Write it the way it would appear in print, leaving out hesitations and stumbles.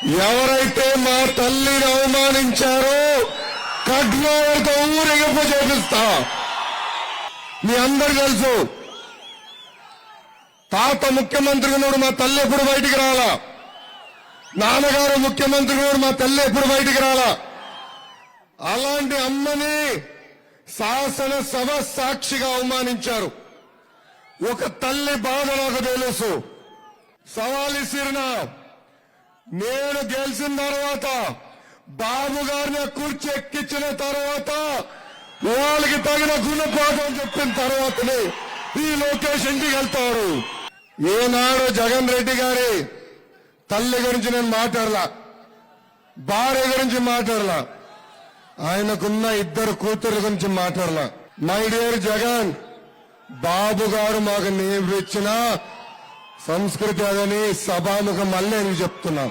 ఎవరైతే మా తల్లిని అవమానించారో ఖడ్గంతో ఊరేగింపు చేపిస్తా. మీ అందరు తెలుసు, తాత ముఖ్యమంత్రి ఉన్నాడు, మా తల్లి ఎప్పుడు బయటికి రాలా. నాన్నగారు ముఖ్యమంత్రి ఉన్నాడు, మా తల్లి ఎప్పుడు బయటికి రాలా. అలాంటి అమ్మని శాసనసభ సాక్షిగా అవమానించారు. ఒక తల్లి బాధ నాకు తెలుసు. సవాల్ ఇసిరినా, నేను గెలిచిన తర్వాత బాబు గారిని కుర్చీ ఎక్కించిన తర్వాత వాళ్ళకి తగిన గుణపాఠం చెప్పిన తర్వాతనే ఈ లోకేష్ ఇంటికి వెళ్తారు. ఏనాడు జగన్ రెడ్డి గారి తల్లి గురించి నేను మాట్లాడలా, భార్య గురించి మాట్లాడలా, ఆయనకున్న ఇద్దరు కూతురు గురించి మాట్లాడలా. మై డియర్ జగన్, బాబు గారు మాకు నేర్పించిన సంస్కృతి అదని సభాముఖం మళ్ళీ నేను చెప్తున్నా.